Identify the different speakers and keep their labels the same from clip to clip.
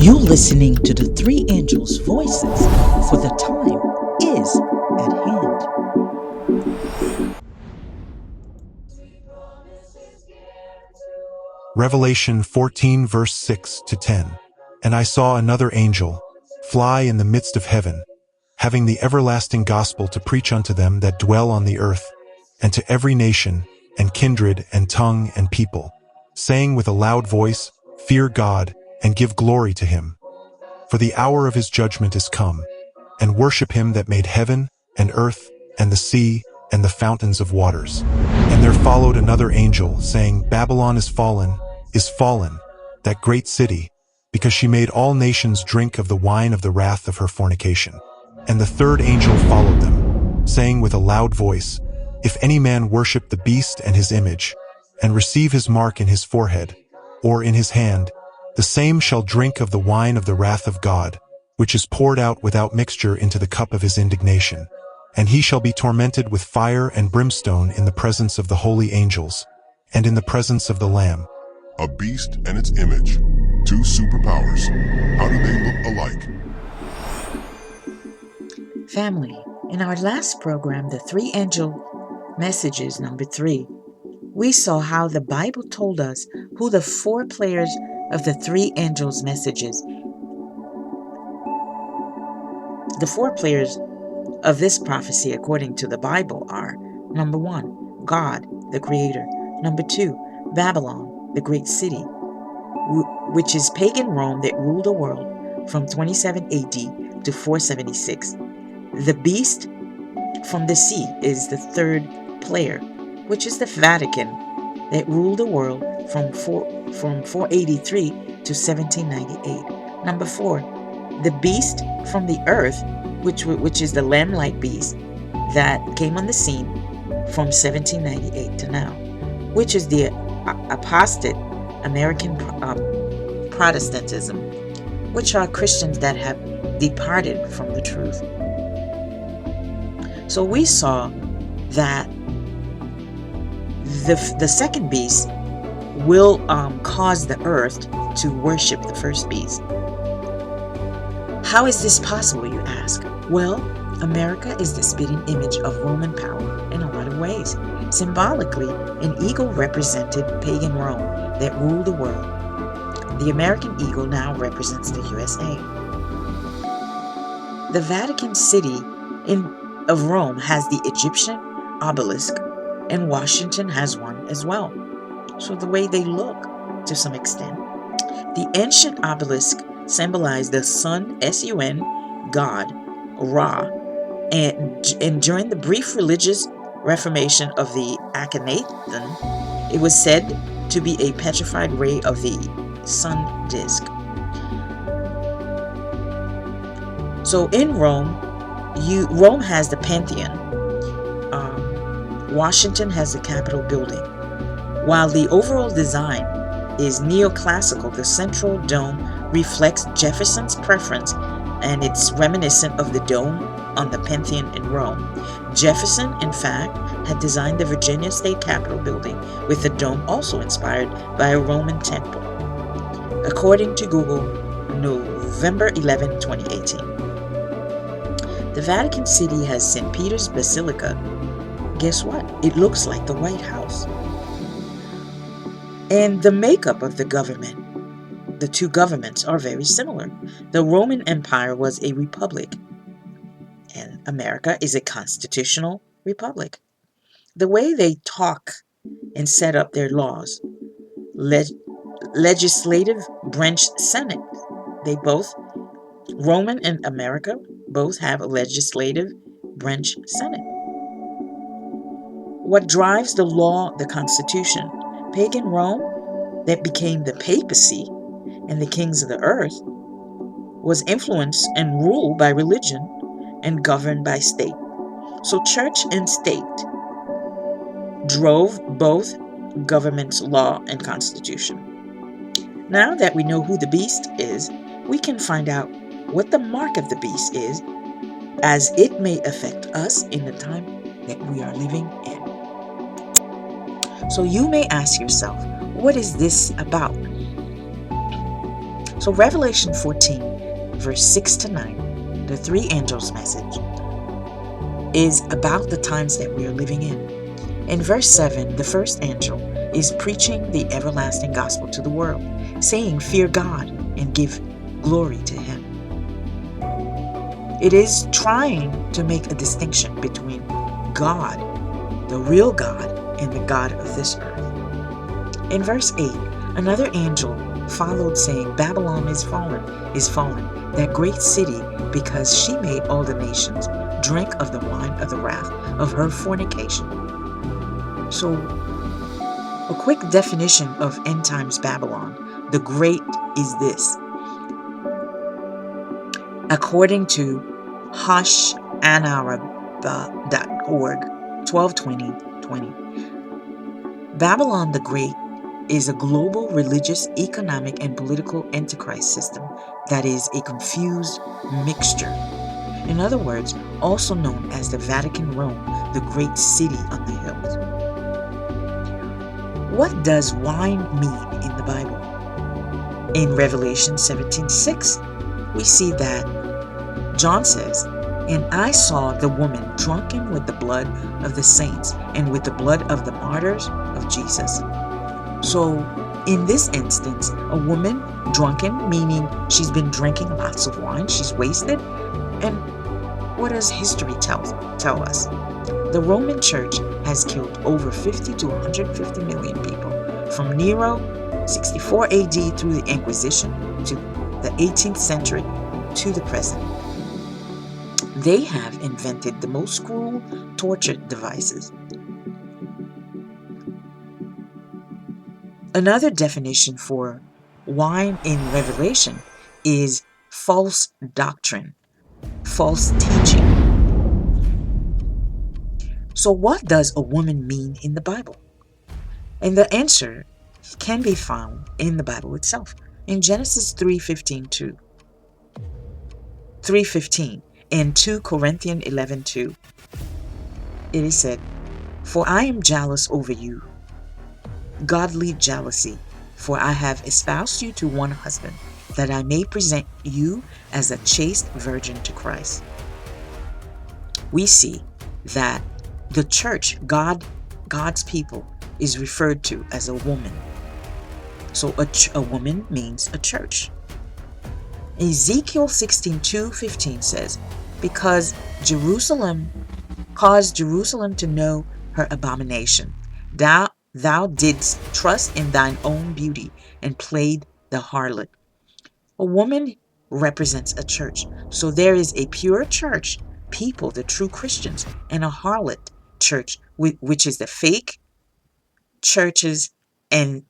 Speaker 1: You listening to the three angels' voices, for the time is at hand.
Speaker 2: Revelation 14 verse 6 to 10. And I saw another angel fly in the midst of heaven, having the everlasting gospel to preach unto them that dwell on the earth, and to every nation, and kindred, and tongue, and people, saying with a loud voice, Fear God, and give glory to him. For the hour of his judgment is come, and worship him that made heaven, and earth, and the sea, and the fountains of waters. And there followed another angel, saying, Babylon is fallen, that great city, because she made all nations drink of the wine of the wrath of her fornication. And the third angel followed them, saying with a loud voice, If any man worship the beast and his image, and receive his mark in his forehead, or in his hand, the same shall drink of the wine of the wrath of God, which is poured out without mixture into the cup of his indignation. And he shall be tormented with fire and brimstone in the presence of the holy angels, and in the presence of the Lamb.
Speaker 3: A beast and its image. Two superpowers. How do they look alike?
Speaker 1: Family, in our last program, the three angel messages, number 3, we saw how the Bible told us who the 4 players of the three angels' messages. The 4 players of this prophecy, according to the Bible, are number 1, God, the Creator; number 2, Babylon, the great city, which is pagan Rome that ruled the world from 27 AD to 476. The beast from the sea is the 3rd player, which is the Vatican that ruled the world from 483 to 1798. Number 4, the beast from the earth, which is the lamb-like beast that came on the scene from 1798 to now, which is the apostate American Protestantism, which are Christians that have departed from the truth. So we saw that the second beast will cause the earth to worship the first beast. How is this possible, you ask? Well, America is the spitting image of Roman power in a lot of ways. Symbolically, an eagle represented pagan Rome that ruled the world. The American eagle now represents the USA. The Vatican City of Rome has the Egyptian obelisk, and Washington has one as well. So the way they look, to some extent. The ancient obelisk symbolized the sun, S-U-N, God, Ra, and during the brief religious reformation of the Akhenaten, it was said to be a petrified ray of the sun disk. So in Rome, Rome has the Pantheon. Washington has the Capitol building. While the overall design is neoclassical, the central dome reflects Jefferson's preference, and it's reminiscent of the dome on the Pantheon in Rome. Jefferson, in fact, had designed the Virginia State Capitol building with the dome also inspired by a Roman temple. According to Google, November 11, 2018. The Vatican City has St. Peter's Basilica. Guess what? It looks like the White House. And the makeup of the government, the two governments are very similar. The Roman Empire was a republic, and America is a constitutional republic. The way they talk and set up their laws, legislative branch Senate, Roman and America both have a legislative branch Senate. What drives the law, the Constitution? Pagan Rome, that became the papacy and the kings of the earth, was influenced and ruled by religion and governed by state. So church and state drove both government's law and constitution. Now that we know who the beast is, we can find out what the mark of the beast is, as it may affect us in the time that we are living in. So you may ask yourself, what is this about? So Revelation 14, verse 6 to 9, the three angels' message, is about the times that we are living in. In verse 7, the first angel is preaching the everlasting gospel to the world, saying, "Fear God and give glory to Him." It is trying to make a distinction between God, the real God, and the God of this earth. In verse 8, another angel followed, saying, "Babylon is fallen, that great city, because she made all the nations drink of the wine of the wrath of her fornication." So, a quick definition of end times Babylon, the great, is this. According to hashanarabah.org, 12/20/20, Babylon the Great is a global religious, economic, and political antichrist system that is a confused mixture. In other words, also known as the Vatican Rome, the great city on the hills. What does wine mean in the Bible? In Revelation 17:6, we see that John says, "And I saw the woman drunken with the blood of the saints and with the blood of the martyrs of Jesus." So, in this instance, a woman drunken, meaning she's been drinking lots of wine, she's wasted. And what does history tell us? The Roman Church has killed over 50 to 150 million people, from Nero, 64 AD, through the Inquisition, to the 18th century, to the present. They have invented the most cruel torture devices. Another definition for wine in Revelation is false doctrine, false teaching. So what does a woman mean in the Bible? And the answer can be found in the Bible itself. In Genesis 3:15 and 2 Corinthians 11:2, it is said, "For I am jealous over you, godly jealousy, for I have espoused you to one husband, that I may present you as a chaste virgin to Christ." We see that the church, God's people, is referred to as a woman. So a woman means a church. Ezekiel 16:2-15 says, "Because Jerusalem caused Jerusalem to know her abomination, thou didst trust in thine own beauty and played the harlot." A woman represents a church. So there is a pure church, people, the true Christians, and a harlot church, which is the fake churches. And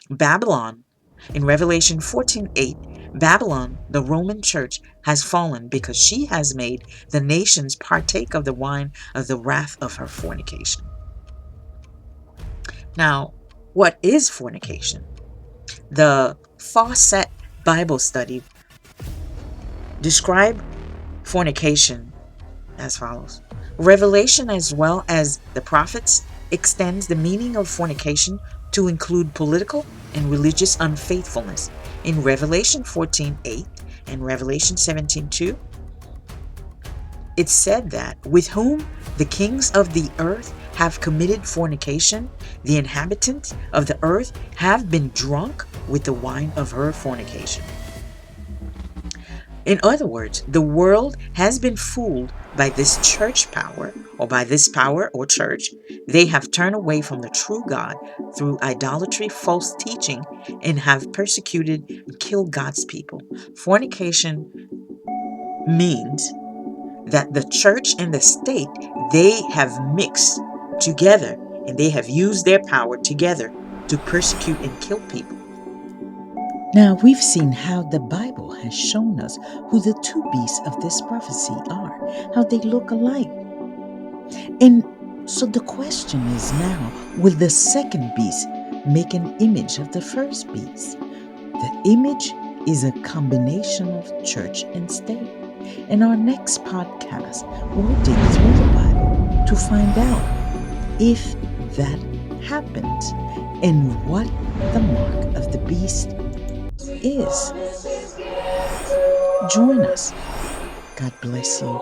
Speaker 1: Babylon, in Revelation 14:8, Babylon, the Roman church, has fallen because she has made the nations partake of the wine of the wrath of her fornication. Now, what is fornication? The Fawcett Bible Study describe fornication as follows. Revelation, as well as the prophets, extends the meaning of fornication to include political and religious unfaithfulness. In Revelation 14:8 and Revelation 17:2, it said that, "With whom the kings of the earth have committed fornication, the inhabitants of the earth have been drunk with the wine of her fornication." In other words, the world has been fooled by this church power, or by this power or church. They have turned away from the true God through idolatry, false teaching, and have persecuted and killed God's people. Fornication means that the church and the state, they have mixed together, and they have used their power together to persecute and kill people.
Speaker 4: Now, we've seen how the Bible has shown us who the two beasts of this prophecy are, how they look alike. And so the question is now, will the second beast make an image of the first beast? The image is a combination of church and state. In our next podcast, we'll dig through the Bible to find out if that happens and what the mark of the beast is. Join us. God bless you.